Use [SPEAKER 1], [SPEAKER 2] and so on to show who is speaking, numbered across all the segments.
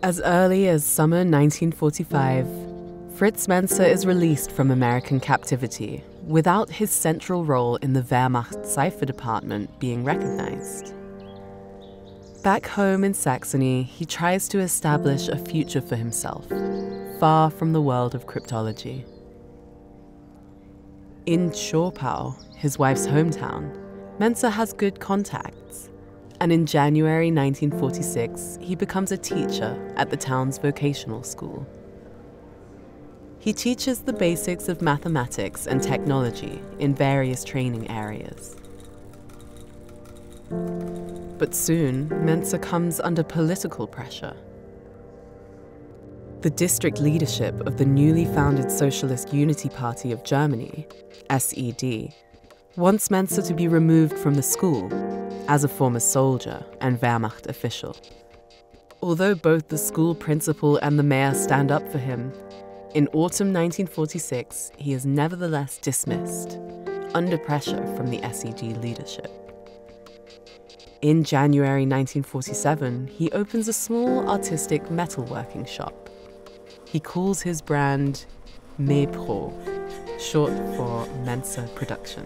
[SPEAKER 1] As early as summer 1945, Fritz Menzer is released from American captivity without his central role in the Wehrmacht Cipher Department being recognized. Back home in Saxony, he tries to establish a future for himself, far from the world of cryptology. In Zschopau, his wife's hometown, Menzer has good contacts, and in January 1946, he becomes a teacher at the town's vocational school. He teaches the basics of mathematics and technology in various training areas. But soon, Menzer comes under political pressure. The district leadership of the newly founded Socialist Unity Party of Germany, SED, wants Menzer to be removed from the school as a former soldier and Wehrmacht official. Although both the school principal and the mayor stand up for him, in autumn 1946, he is nevertheless dismissed, under pressure from the SED leadership. In January 1947, he opens a small artistic metalworking shop. He calls his brand MEPRO, short for Menzer Production.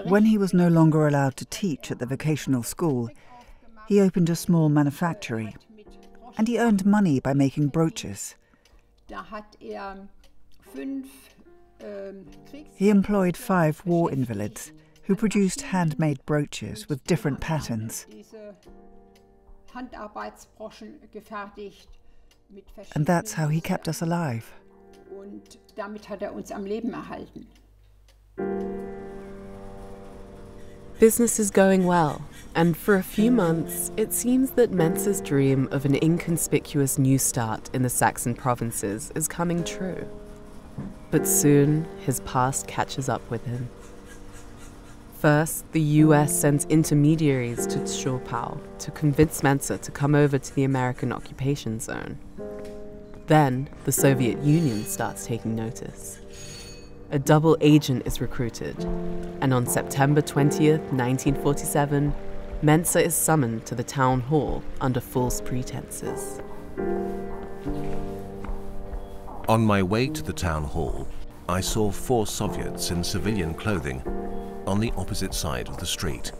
[SPEAKER 2] When he was no longer allowed to teach at the vocational school, he opened a small manufactory, and he earned money by making brooches. He employed 5 war invalids who produced handmade brooches with different patterns. And that's how he kept us alive.
[SPEAKER 1] Business is going well, and for a few months, it seems that Menzer's dream of an inconspicuous new start in the Saxon provinces is coming true. But soon, his past catches up with him. First, the US sends intermediaries to Zschopau to convince Menzer to come over to the American occupation zone. Then, the Soviet Union starts taking notice. A double agent is recruited, and on September 20th, 1947, Menzer is summoned to the town hall under false pretenses.
[SPEAKER 3] On my way to the town hall, I saw 4 Soviets in civilian clothing on the opposite side of the street.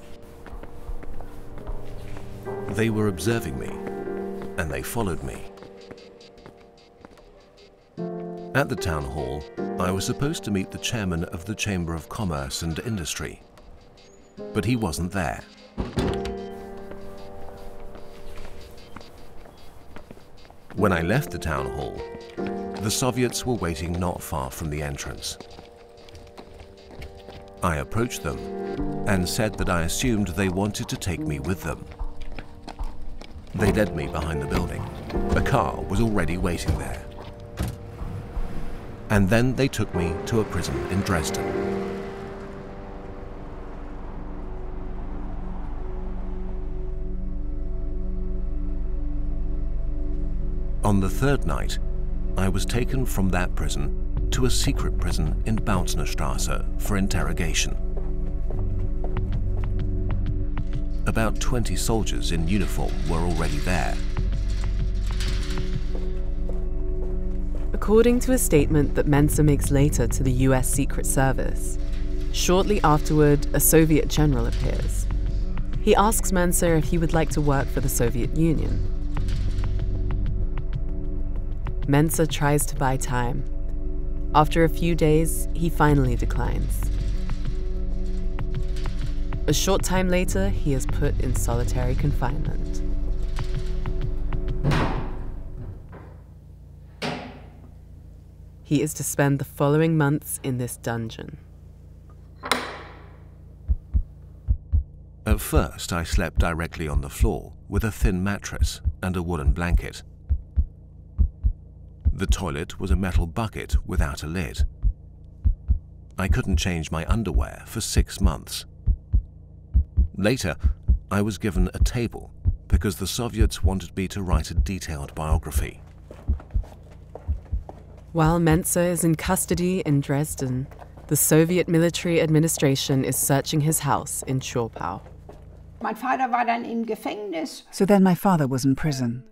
[SPEAKER 3] They were observing me, and they followed me. At the town hall, I was supposed to meet the chairman of the Chamber of Commerce and Industry, but he wasn't there. When I left the town hall, the Soviets were waiting not far from the entrance. I approached them and said that I assumed they wanted to take me with them. They led me behind the building. A car was already waiting there. And then they took me to a prison in Dresden. On the 3rd night, I was taken from that prison to a secret prison in Bautznerstrasse for interrogation. About 20 soldiers in uniform were already there.
[SPEAKER 1] According to a statement that Menzer makes later to the US Secret Service, shortly afterward, a Soviet general appears. He asks Menzer if he would like to work for the Soviet Union. Menzer tries to buy time. After a few days, he finally declines. A short time later, he is put in solitary confinement. He is to spend the following months in this dungeon.
[SPEAKER 3] At first, I slept directly on the floor with a thin mattress and a woolen blanket. The toilet was a metal bucket without a lid. I couldn't change my underwear for 6 months. Later, I was given a table because the Soviets wanted me to write a detailed biography.
[SPEAKER 1] While Menzer is in custody in Dresden, The Soviet military administration is searching his house in Zschopau.
[SPEAKER 2] So then my father was in prison.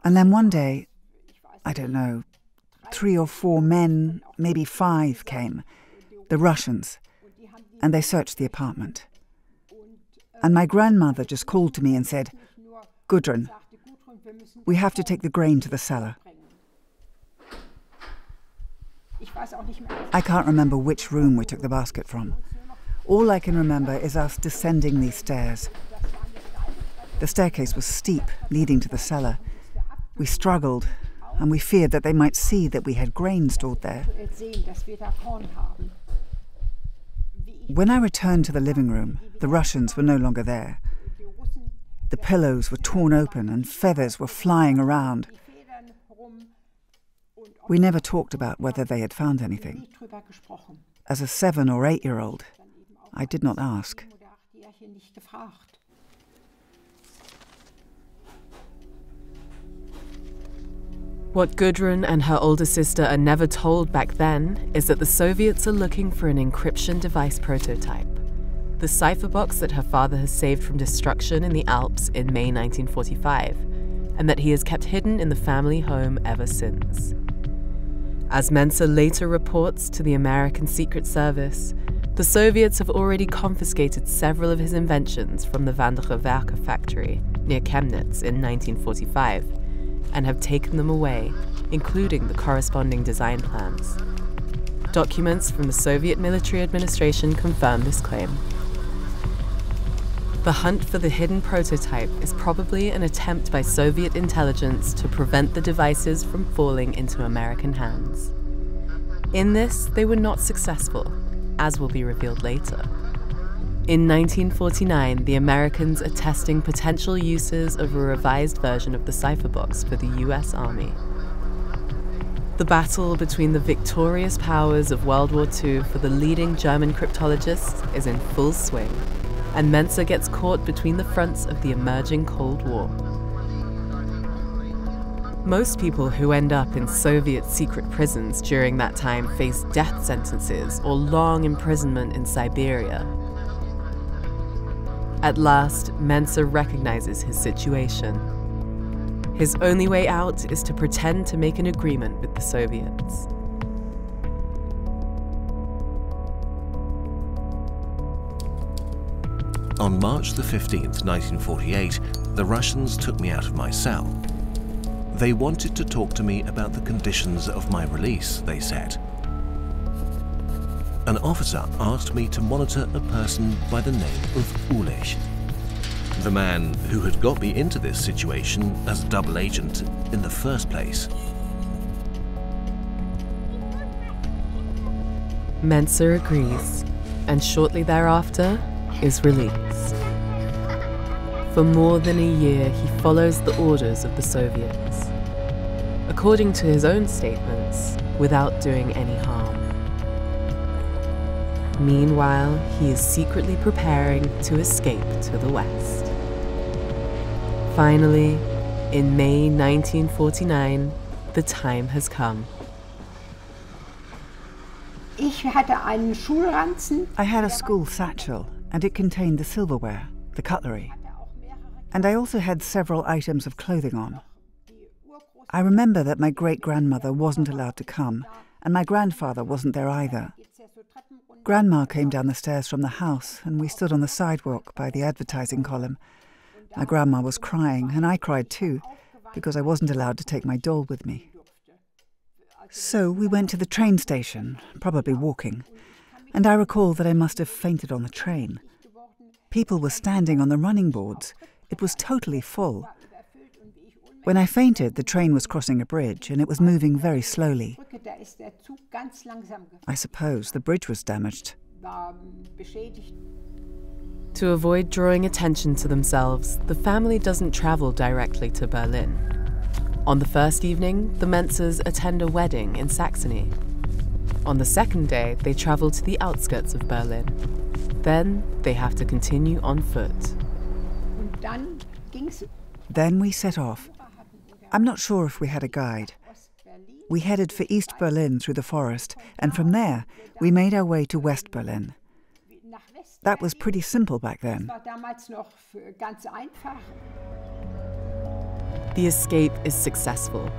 [SPEAKER 2] And then one day, I don't know, 3 or 4 men, maybe 5 came, the Russians, and they searched the apartment. And my grandmother just called to me and said, "Gudrun, we have to take the grain to the cellar." I can't remember which room we took the basket from. All I can remember is us descending these stairs. The staircase was steep, leading to the cellar. We struggled, and we feared that they might see that we had grain stored there. When I returned to the living room, the Russians were no longer there. The pillows were torn open and feathers were flying around. We never talked about whether they had found anything. As a 7 or 8-year-old, I did not ask.
[SPEAKER 1] What Gudrun and her older sister are never told back then is that the Soviets are looking for an encryption device prototype, the cipher box that her father has saved from destruction in the Alps in May 1945, and that he has kept hidden in the family home ever since. As Menzer later reports to the American Secret Service, the Soviets have already confiscated several of his inventions from the Wanderer Werke factory near Chemnitz in 1945, and have taken them away, including the corresponding design plans. Documents from the Soviet military administration confirm this claim. The hunt for the hidden prototype is probably an attempt by Soviet intelligence to prevent the devices from falling into American hands. In this, they were not successful, as will be revealed later. In 1949, the Americans are testing potential uses of a revised version of the cipher box for the US Army. The battle between the victorious powers of World War II for the leading German cryptologists is in full swing, and Menzer gets caught between the fronts of the emerging Cold War. Most people who end up in Soviet secret prisons during that time face death sentences or long imprisonment in Siberia. At last, Menzer recognizes his situation. His only way out is to pretend to make an agreement with the Soviets.
[SPEAKER 3] On March the 15th, 1948, the Russians took me out of my cell. They wanted to talk to me about the conditions of my release, they said. An officer asked me to monitor a person by the name of Ulich, the man who had got me into this situation as a double agent in the first place.
[SPEAKER 1] Menzer agrees, and shortly thereafter is released. For more than a year, he follows the orders of the Soviets, according to his own statements, without doing any harm. Meanwhile, he is secretly preparing to escape to the West. Finally, in May 1949, the time has come.
[SPEAKER 2] I had a school satchel, and it contained the silverware, the cutlery. And I also had several items of clothing on. I remember that my great-grandmother wasn't allowed to come, and my grandfather wasn't there either. Grandma came down the stairs from the house, and we stood on the sidewalk by the advertising column. My grandma was crying, and I cried too, because I wasn't allowed to take my doll with me. So we went to the train station, probably walking, and I recall that I must have fainted on the train. People were standing on the running boards. It was totally full. When I fainted, the train was crossing a bridge, and it was moving very slowly. I suppose the bridge was damaged.
[SPEAKER 1] To avoid drawing attention to themselves, the family doesn't travel directly to Berlin. On the first evening, the Menzers attend a wedding in Saxony. On the second day, they travel to the outskirts of Berlin. Then they have to continue on foot.
[SPEAKER 2] Then we set off. I'm not sure if we had a guide. We headed for East Berlin through the forest, and from there we made our way to West Berlin. That was pretty simple back then.
[SPEAKER 1] The escape is successful.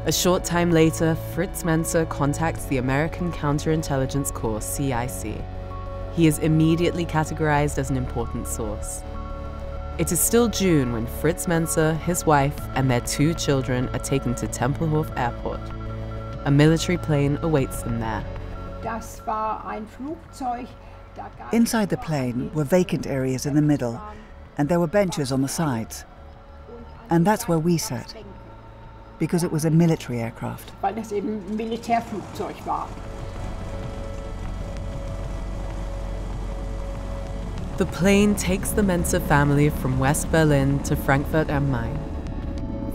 [SPEAKER 1] A short time later, Fritz Menzer contacts the American Counterintelligence Corps, CIC. He is immediately categorized as an important source. It is still June when Fritz Menzer, his wife, and their 2 children are taken to Tempelhof Airport. A military plane awaits them there.
[SPEAKER 2] Inside the plane were vacant areas in the middle, and there were benches on the sides. And that's where we sat, because it was a military aircraft.
[SPEAKER 1] The plane takes the Menzer family from West Berlin to Frankfurt am Main.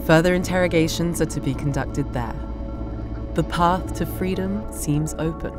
[SPEAKER 1] Further interrogations are to be conducted there. The path to freedom seems open.